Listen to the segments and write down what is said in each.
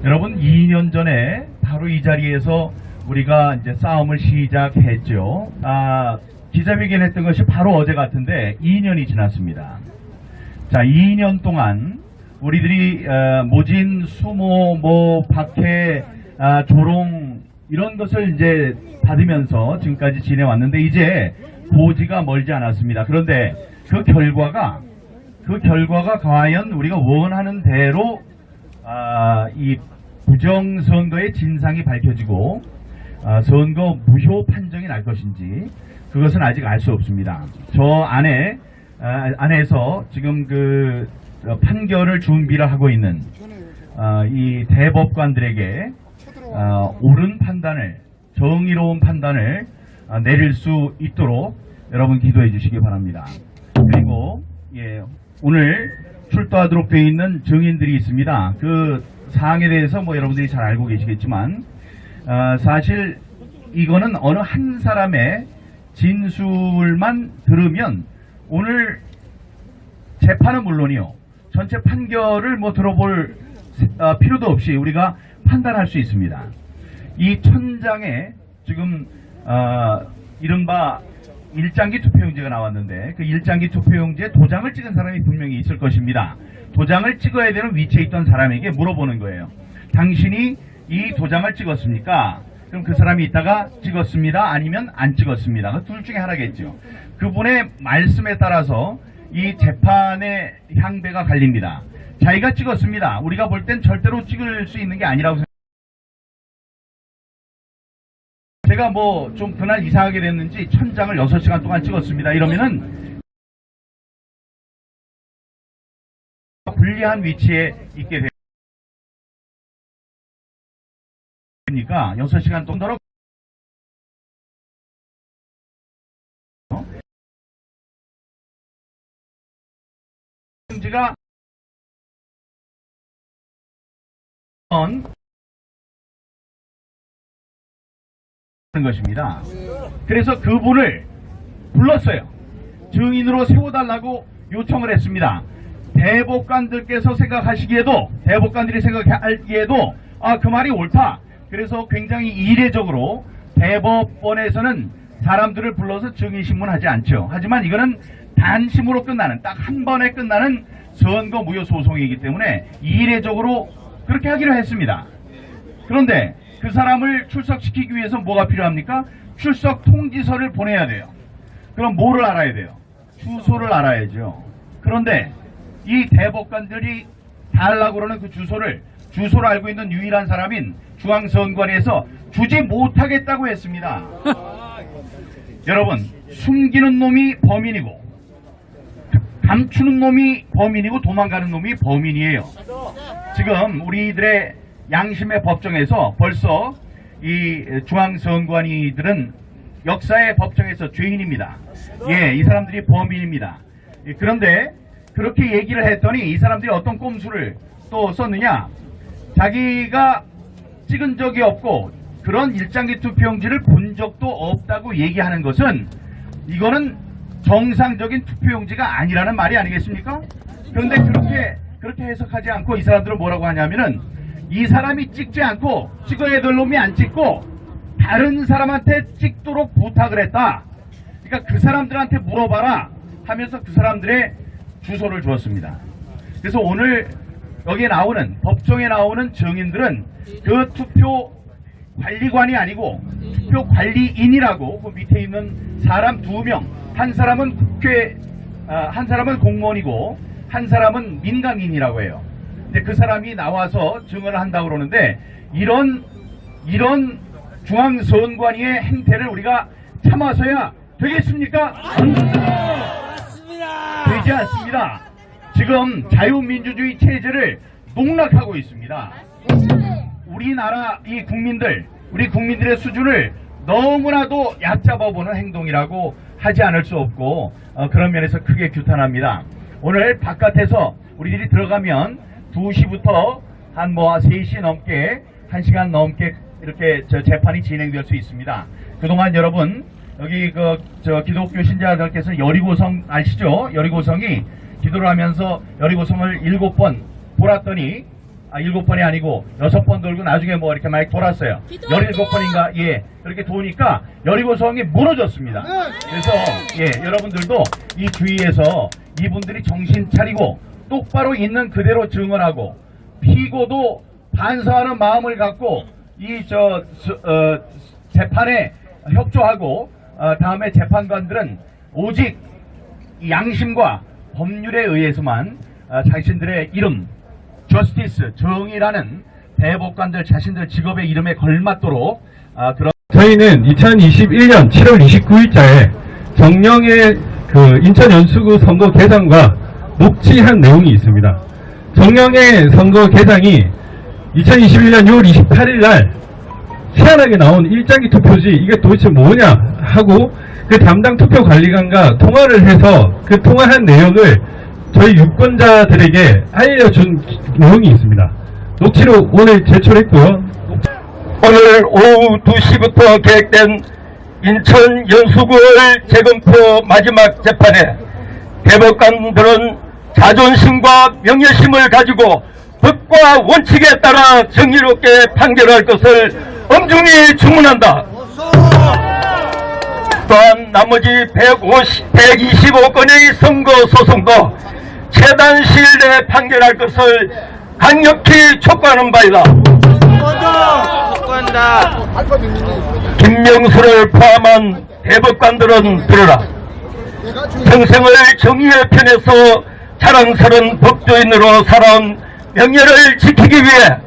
여러분 2년 전에 바로 이 자리에서 우리가 이제 싸움을 시작했죠. 기자회견 했던 것이 바로 어제 같은데 2년이 지났습니다. 자, 2년 동안 우리들이 모진, 수모, 박해, 조롱 이런 것을 이제 받으면서 지금까지 지내왔는데 이제 고지가 멀지 않았습니다. 그런데 그 결과가 과연 우리가 원하는 대로 이 부정선거의 진상이 밝혀지고 선거 무효 판정이 날 것인지 그것은 아직 알 수 없습니다. 저 안에서 지금 그 판결을 준비를 하고 있는 이 대법관들에게 옳은 판단을, 정의로운 판단을 내릴 수 있도록 여러분 기도해 주시기 바랍니다. 그리고 오늘 출두하도록 되어 있는 증인들이 있습니다. 그 사항에 대해서 뭐 여러분들이 잘 알고 계시겠지만 사실 이거는 어느 한 사람의 진술만 들으면 오늘 재판은 물론이요, 전체 판결을 뭐 들어볼 필요도 없이 우리가 판단할 수 있습니다. 이 천장에 지금 이른바 일장기 투표용지가 나왔는데 그 일장기 투표용지에 도장을 찍은 사람이 분명히 있을 것입니다. 도장을 찍어야 되는 위치에 있던 사람에게 물어보는 거예요. 당신이 이 도장을 찍었습니까? 그럼 그 사람이 있다가 찍었습니다, 아니면 안 찍었습니다. 둘 중에 하나겠죠. 그분의 말씀에 따라서 이 재판의 향배가 갈립니다. 자기가 찍었습니다. 우리가 볼 땐 절대로 찍을 수 있는 게 아니라고 생각합니다. 제가 뭐 좀 그날 이상하게 됐는지 천장을 6시간 동안 찍었습니다. 이러면은 불리한 위치에 있게 되니까 6시간 동안 지가 것입니다. 그래서 그분을 불렀어요. 증인으로 세워달라고 요청을 했습니다. 대법관들께서 생각하시기에도, 대법관들이 생각하기에도 그 말이 옳다. 그래서 굉장히 이례적으로 대법원에서는 사람들을 불러서 증인신문하지 않죠. 하지만 이거는 단심으로 끝나는, 딱 한 번에 끝나는 선거 무효 소송이기 때문에 이례적으로 그렇게 하기로 했습니다. 그런데 그 사람을 출석시키기 위해서 뭐가 필요합니까? 출석 통지서를 보내야 돼요. 그럼 뭐를 알아야 돼요? 주소를 알아야죠. 그런데 이 대법관들이 다 하려고 그러는 그 주소를 알고 있는 유일한 사람인 중앙선관위에서 주지 못하겠다고 했습니다. 여러분, 숨기는 놈이 범인이고 감추는 놈이 범인이고 도망가는 놈이 범인이에요. 지금 우리들의 양심의 법정에서 벌써 이 중앙선관위들은 역사의 법정에서 죄인입니다. 이 사람들이 범인입니다. 그런데 그렇게 얘기를 했더니 이 사람들이 어떤 꼼수를 또 썼느냐, 자기가 찍은 적이 없고 그런 일장기 투표용지를 본 적도 없다고 얘기하는 것은 이거는 정상적인 투표용지가 아니라는 말이 아니겠습니까? 그런데 그렇게 해석하지 않고 이 사람들은 뭐라고 하냐면은 이 사람이 찍지 않고 찍어야 될 놈이 안 찍고 다른 사람한테 찍도록 부탁을 했다. 그러니까 그 사람들한테 물어봐라 하면서 그 사람들의 주소를 주었습니다. 그래서 오늘 여기에 나오는, 법정에 나오는 증인들은 그 투표 관리관이 아니고 투표 관리인이라고, 그 밑에 있는 사람 2명, 한 사람은 한 사람은 공무원이고 한 사람은 민간인이라고 해요. 근데 그 사람이 나와서 증언을 한다고 그러는데 이런 중앙선관위의 행태를 우리가 참아서야 되겠습니까? 되지 않습니다. 지금 자유민주주의 체제를 농락하고 있습니다. 우리나라 우리 국민들의 수준을 너무나도 얕잡아보는 행동이라고 하지 않을 수 없고 그런 면에서 크게 규탄합니다. 오늘 바깥에서 우리들이 들어가면 2시부터 한 3시 넘게, 1시간 넘게 이렇게 재판이 진행될 수 있습니다. 그동안 여러분, 여기 기독교 신자들께서 여리고성 아시죠? 여리고성이 기도를 하면서 여리고성을 7번 돌았더니 7번이 아니고 6번 돌고 나중에 뭐 이렇게 막 돌았어요. 17번인가, 예, 그렇게 도니까 여리고성이 무너졌습니다. 그래서, 예, 여러분들도 이 주위에서 이분들이 정신 차리고 똑바로 있는 그대로 증언하고 피고도 반성하는 마음을 갖고 재판에 협조하고 다음에 재판관들은 오직 양심과 법률에 의해서만 자신들의 이름, 저스티스, 정의라는 대법관들 자신들 직업의 이름에 걸맞도록 그런. 저희는 2021년 7월 29일자에 정령의 그 인천 연수구 선거 개장과 녹취한 내용이 있습니다. 정령의 선거 개장이 2021년 6월 28일 날 희한하게 나온 일장기 투표지 이게 도대체 뭐냐 하고 그 담당 투표관리관과 통화를 해서 그 통화한 내용을 저희 유권자들에게 알려준 내용이 있습니다. 녹취로 오늘 제출했고요. 오늘 오후 2시부터 계획된 인천 연수구의 재검표 마지막 재판에 대법관들은 자존심과 명예심을 가지고 법과 원칙에 따라 정의롭게 판결할 것을 엄중히 주문한다. 또한 나머지 125건의 선거 소송도 최단 시일 내에 판결할 것을 강력히 촉구하는 바이다. 김명수를 포함한 대법관들은 들어라. 평생을 정의의 편에서 자랑스러운 법조인으로 살아온 명예를 지키기 위해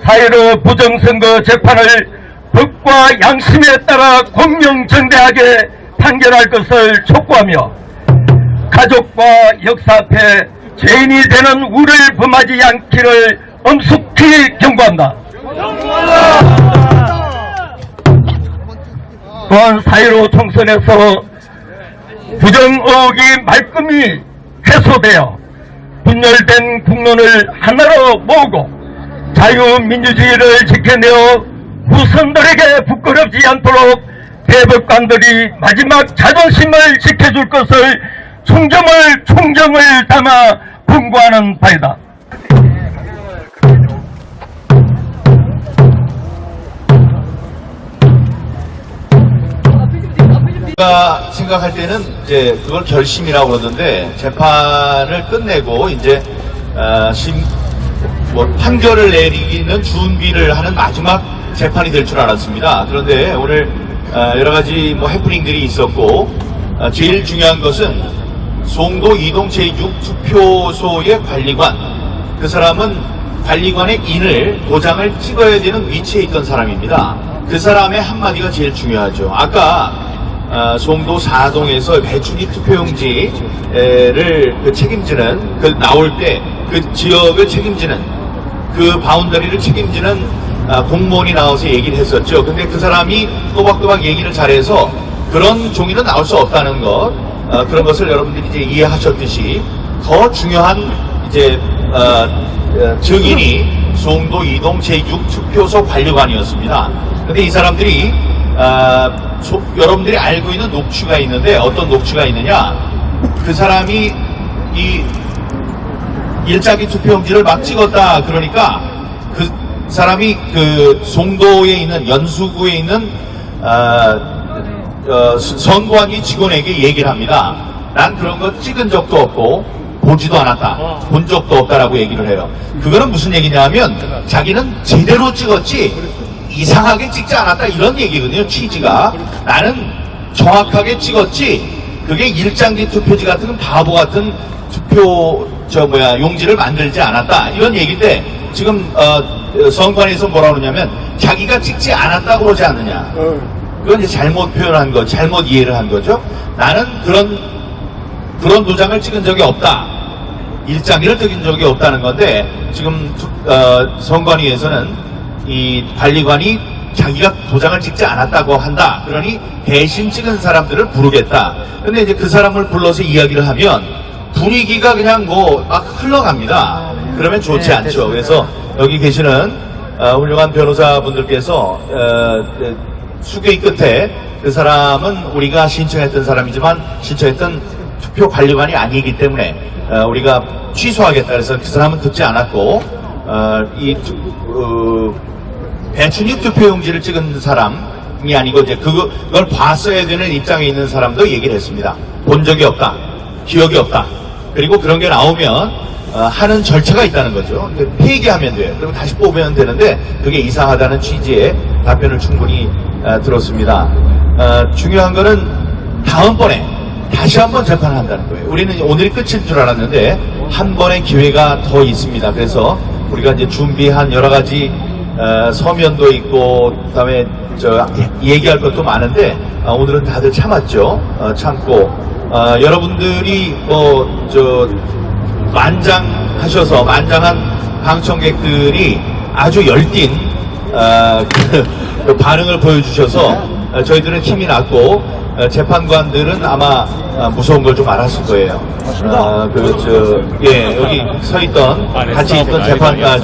4.15 부정선거 재판을 법과 양심에 따라 공명정대하게 판결할 것을 촉구하며 가족과 역사 앞에 죄인이 되는 우를 범하지 않기를 엄숙히 경고한다. 또한 4.15 총선에서 부정의혹이 말끔히 해소되어 분열된 국론을 하나로 모으고 자유민주주의를 지켜내어 후손들에게 부끄럽지 않도록 대법관들이 마지막 자존심을 지켜줄 것을 충정을 담아 권고하는 바이다. 제가 생각할 때는 이제 그걸 결심이라고 그러던데 재판을 끝내고 이제 판결을 내리기는 준비를 하는 마지막 재판이 될 줄 알았습니다. 그런데 오늘 여러 가지 해프닝들이 있었고 제일 중요한 것은 송도 이동 제6투표소의 관리관, 그 사람은 관리관의 인을 도장을 찍어야 되는 위치에 있던 사람입니다. 그 사람의 한마디가 제일 중요하죠. 아까 송도 4동에서 배출이 투표용지를 책임지는 나올 때 그 지역을 책임지는 그 바운더리를 책임지는 공무원이 나와서 얘기를 했었죠. 근데 그 사람이 또박또박 얘기를 잘해서 그런 종이는 나올 수 없다는 것, 그런 것을 여러분들이 이제 이해하셨듯이 더 중요한 이제 증인이 송도 이동 제6투표소 관리관이었습니다. 근데 이 사람들이 여러분들이 알고 있는 녹취가 있는데 어떤 녹취가 있느냐, 그 사람이 이 일자기 투표용지를 막 찍었다 그러니까 그 사람이 그 송도에 있는 연수구에 있는 선관위 직원에게 얘기를 합니다. 난 그런 거 찍은 적도 없고 보지도 않았다, 본 적도 없다라고 얘기를 해요. 그거는 무슨 얘기냐면 자기는 제대로 찍었지 이상하게 찍지 않았다 이런 얘기거든요. 취지가 나는 정확하게 찍었지 그게 일장기 투표지 같은 바보 같은 투표 용지를 만들지 않았다 이런 얘기인데 지금 선관위에서 뭐라 그러냐면 자기가 찍지 않았다고 그러지 않느냐. 그건 이제 잘못 표현한 거, 잘못 이해를 한 거죠. 나는 그런 도장을 찍은 적이 없다, 일장기를 찍은 적이 없다는 건데 지금 선관위에서는 이 관리관이 자기가 도장을 찍지 않았다고 한다. 그러니 대신 찍은 사람들을 부르겠다. 근데 이제 그 사람을 불러서 이야기를 하면 분위기가 그냥 막 흘러갑니다. 그러면 좋지 않죠. 그래서 여기 계시는 훌륭한 변호사분들께서 수교의 끝에 그 사람은 우리가 신청했던 사람이지만 신청했던 투표 관리관이 아니기 때문에 우리가 취소하겠다. 그래서 그 사람은 듣지 않았고 배춘입 투표용지를 찍은 사람이 아니고 이제 그걸 봤어야 되는 입장에 있는 사람도 얘기를 했습니다. 본 적이 없다, 기억이 없다. 그리고 그런 게 나오면 하는 절차가 있다는 거죠. 폐기하면 돼요. 그럼 다시 뽑으면 되는데 그게 이상하다는 취지의 답변을 충분히 들었습니다. 중요한 거는 다음번에 다시 한번 재판을 한다는 거예요. 우리는 오늘이 끝일 줄 알았는데 한 번의 기회가 더 있습니다. 그래서 우리가 이제 준비한 여러 가지 서면도 있고 그다음에 얘기할 것도 많은데 오늘은 다들 참았죠. 참고 여러분들이 만장하셔서 만장한 방청객들이 아주 열띤 그 반응을 보여주셔서 저희들은 힘이 났고 재판관들은 아마 무서운 걸 좀 알았을 거예요. 여기 서 있던 같이 있던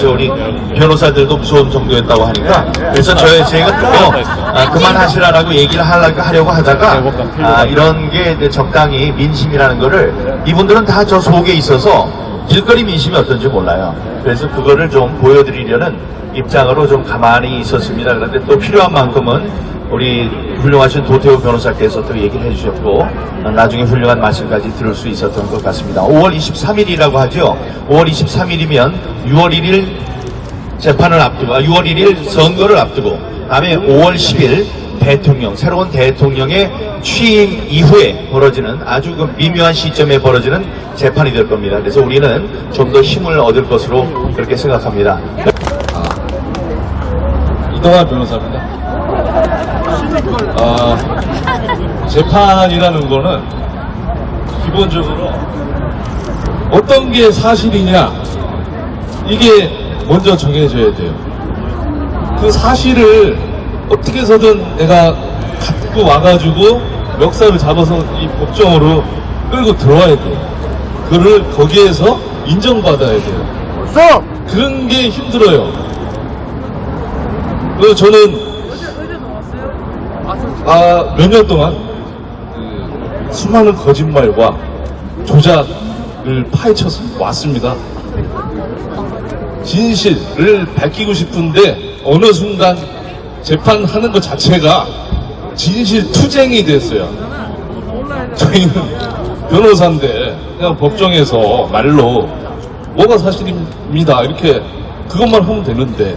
우리 변호사들도 무서운 정도였다고 하니까 그래서 제가 그만하시라라고 얘기를 하려고 하다가 이런 게 이제 적당히 민심이라는 거를 이분들은 다 저 속에 있어서 길거리 민심이 어떤지 몰라요. 그래서 그거를 좀 보여드리려는 입장으로 좀 가만히 있었습니다. 그런데 또 필요한 만큼은 우리 훌륭하신 도태우 변호사께서 또 얘기를 해주셨고 나중에 훌륭한 말씀까지 들을 수 있었던 것 같습니다. 5월 23일이라고 하죠. 5월 23일이면 6월 1일 재판을 앞두고 6월 1일 선거를 앞두고 다음에 5월 10일 새로운 대통령의 취임 이후에 벌어지는 아주 그 미묘한 시점에 벌어지는 재판이 될 겁니다. 그래서 우리는 좀 더 힘을 얻을 것으로 그렇게 생각합니다. 이동환 변호사입니다. 재판이라는 거는 기본적으로 어떤 게 사실이냐 이게 먼저 정해져야 돼요. 그 사실을 어떻게 해서든 내가 갖고 와가지고 멱살을 잡아서 이 법정으로 끌고 들어와야 돼요. 그를 거기에서 인정받아야 돼요. 그런 게 힘들어요. 그래서 저는 몇 년 동안 수많은 거짓말과 조작을 파헤쳐 왔습니다. 진실을 밝히고 싶은데 어느 순간 재판하는 것 자체가 진실 투쟁이 됐어요. 저희는 변호사인데 그냥 법정에서 말로 뭐가 사실입니다 이렇게 그것만 하면 되는데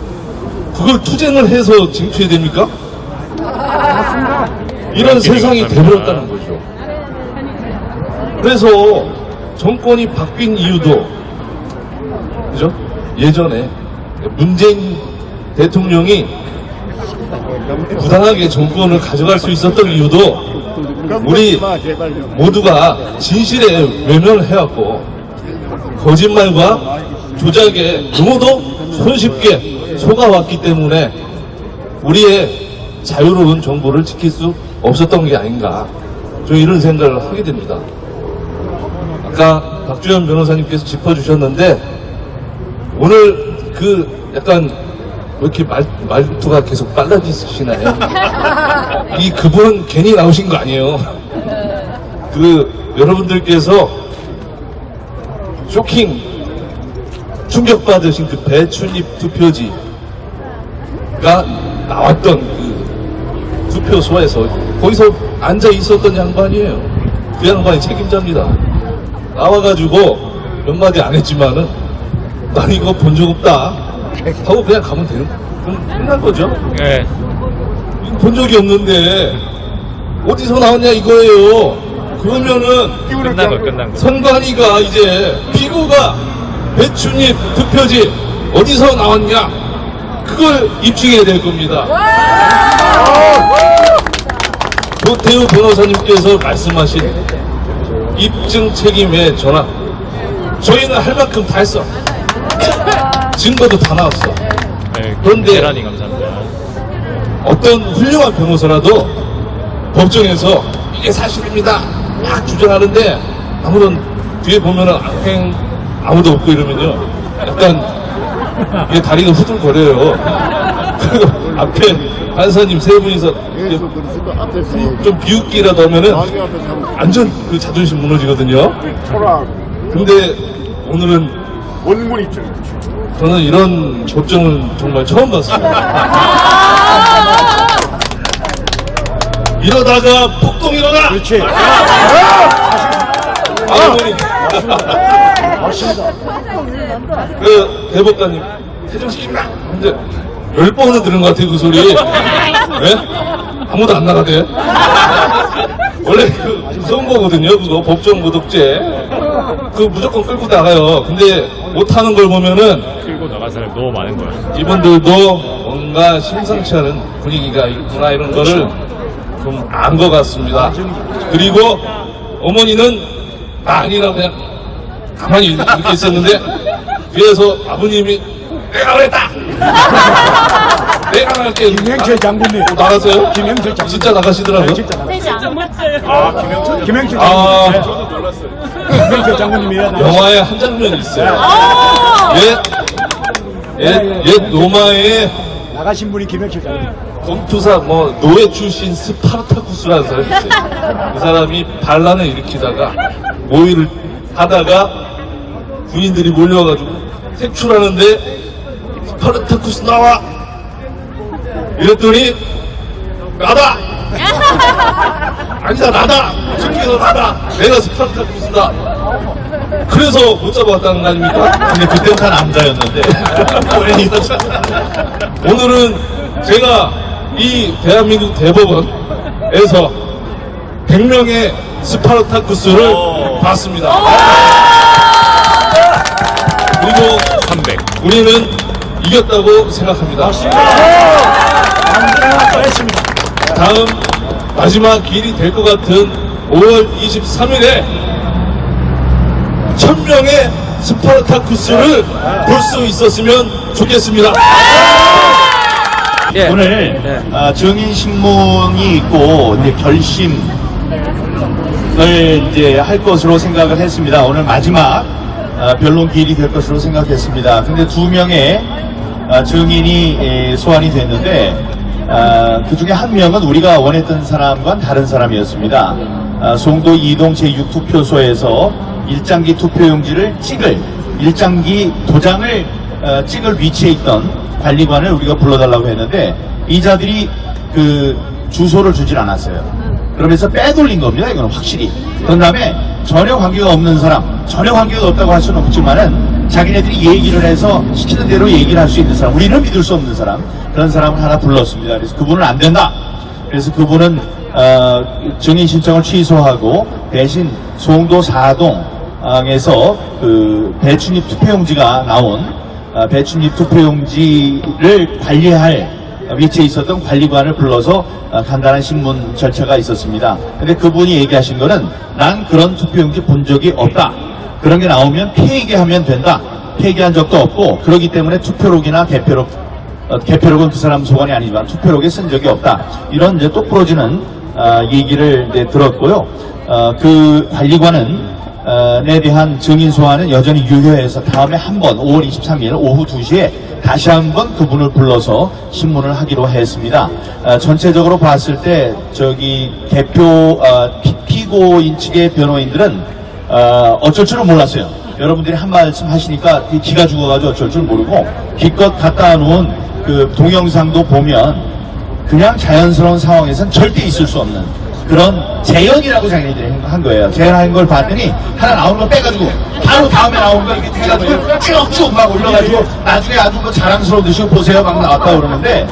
그걸 투쟁을 해서 쟁취해야 됩니까? 이런 세상이 돼버렸다는 거죠. 그래서 정권이 바뀐 이유도 그죠? 예전에 문재인 대통령이 부당하게 정권을 가져갈 수 있었던 이유도 우리 모두가 진실에 외면을 해왔고 거짓말과 조작에 너무도 손쉽게 속아왔기 때문에 우리의 자유로운 정보를 지킬 수 없었던 게 아닌가 저는 이런 생각을 하게 됩니다. 아까 박주현 변호사님께서 짚어주셨는데 오늘 그 약간 왜 이렇게 말투가 계속 빨라지시나요? 그분은 괜히 나오신 거 아니에요. 여러분들께서 쇼킹 충격받으신 그 배춘입 투표지가 나왔던 그 투표소에서 거기서 앉아 있었던 양반이에요. 그 양반이 책임자입니다. 나와가지고 몇 마디 안 했지만은 난 이거 본 적 없다 하고 그냥 가면 되는 끝난 거죠. 네. 본 적이 없는데 어디서 나왔냐 이거예요. 그러면은 끝난 거. 선관위가 이제 피고가 배춘입 투표지 어디서 나왔냐 그걸 입증해야 될 겁니다. 도태우 변호사님께서 말씀하신 입증 책임의 전환 저희는 할 만큼 다 했어. 증거도 다 나왔어. 네, 그런데 대란이 감사합니다. 어떤 훌륭한 변호사라도 법정에서 이게 사실입니다 막 주장하는데 아무런 뒤에 보면은 아무도 없고 이러면요 약간 이게 다리가 후들거려요. 그리고 앞에 판사님 세 분이서 좀 비웃기라도 하면은 완전 그 자존심 무너지거든요. 근데 오늘은 원문 입증 저는 이런 법정은 정말 처음 봤습니다. 이러다가 폭동 일어나! 그렇지. 어머니. 그 대법관님 퇴정시킨다. 근데 10번은 들은 것 같아요 그 소리. 네? 아무도 안 나가대. 원래 그 무서운 거거든요 그거 법정 모독죄. 그 무조건 끌고 나가요. 근데 못하는 걸 보면은 끌고 나간 사람이 너무 많은 거야. 이분들도 뭔가 심상치 않은 분위기가 있구나 이런 거를 좀 안 것 같습니다. 그리고 어머니는 아니라 그냥 가만히 이렇게 있었는데 뒤에서 아버님이 내가 그랬다! 내가 나갈게. 김영철 장군님. 나가세요? 김영철 장군. 진짜 나가시더라고요. 김영철 아, 김영철 장군님이라. 영화에 한 장면이 있어요. 옛 로마의 나가신 분이 김영철 장군. 검투사 뭐 노예 출신 스파르타쿠스라는 사람이 있어요. 그 사람이 반란을 일으키다가 모의를 하다가 군인들이 몰려와가지고 색출하는데 스파르타쿠스 나와 이랬더니 나다 아니다 나다 저기서 나다 내가 스파르타쿠스다 그래서 못 잡아왔다는 거 아닙니까? 근데 그때는 다 남자였는데. 오늘은 제가 이 대한민국 대법원에서 100명의 스파르타쿠스를 봤습니다. 그리고 300. 우리는 이겼다고 생각합니다. 다음 마지막 길이 될 것 같은 5월 23일에 1000명의 스파르타쿠스를 볼 수 있었으면 좋겠습니다. 오늘 증인신문이 있고 이제 결심을 이제 할 것으로 생각을 했습니다. 오늘 마지막 변론 기일이 될 것으로 생각했습니다. 근데 2명의 증인이 소환이 됐는데 그 중에 한 명은 우리가 원했던 사람과는 다른 사람이었습니다. 송도 이동 제6투표소에서 일장기 투표용지를 찍을 일장기 도장을 찍을 위치에 있던 관리관을 우리가 불러달라고 했는데 이자들이 그 주소를 주질 않았어요. 그러면서 빼돌린 겁니다. 이거는 확실히. 그런 다음에 전혀 관계가 없는 사람, 전혀 관계가 없다고 할 수는 없지만은 자기네들이 얘기를 해서 시키는 대로 얘기를 할 수 있는 사람, 우리는 믿을 수 없는 사람, 그런 사람을 하나 불렀습니다. 그래서 그분은 안 된다. 그래서 그분은 증인 신청을 취소하고 대신 송도 4동에서 그 배춧잎 투표용지가 나온 배춧잎 투표용지를 관리할 위치에 있었던 관리관을 불러서 간단한 신문 절차가 있었습니다. 근데 그분이 얘기하신 거는 난 그런 투표용지 본 적이 없다. 그런 게 나오면 폐기하면 된다. 폐기한 적도 없고 그러기 때문에 투표록이나 개표록은 그 사람 소관이 아니지만 투표록에 쓴 적이 없다. 이런 이제 똑부러지는 얘기를 이제 들었고요. 그 관리관은 에 대한 증인 소환은 여전히 유효해서 다음에 한 번 5월 23일 오후 2시에 다시 한번 그분을 불러서 신문을 하기로 했습니다. 전체적으로 봤을 때 저기 대표 피고인 측의 변호인들은 어쩔 줄은 몰랐어요. 여러분들이 한 말씀 하시니까 기가 죽어가지고 어쩔 줄 모르고 기껏 갖다 놓은 그 동영상도 보면 그냥 자연스러운 상황에선 절대 있을 수 없는 그런 재현이라고 자기네들이 한 거예요. 재현한 걸 봤더니 하나 나오는 거 빼가지고 바로 다음에 나오는 거 이렇게 해가지고 쭉쭉 막 올려가지고 나중에 아주 뭐 자랑스러운 보세요 막 나왔다 그러는데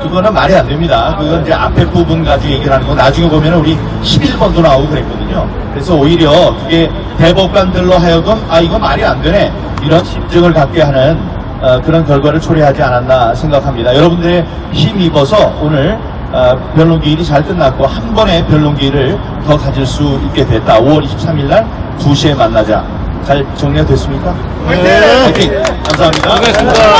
그거는 말이 안 됩니다. 그건 이제 앞에 부분 가지고 얘기를 하는 거 나중에 보면 우리 11번도 나오고 그랬거든요. 그래서 오히려 그게 대법관들로 하여금 이거 말이 안 되네 이런 심증을 갖게 하는 그런 결과를 초래하지 않았나 생각합니다. 여러분들의 힘입어서 오늘 변론기일이 잘 끝났고 한 번의 변론기일을 더 가질 수 있게 됐다. 5월 23일 날 2시에 만나자. 잘 정리가 됐습니까? 네. 화이팅! 감사합니다. 고맙습니다.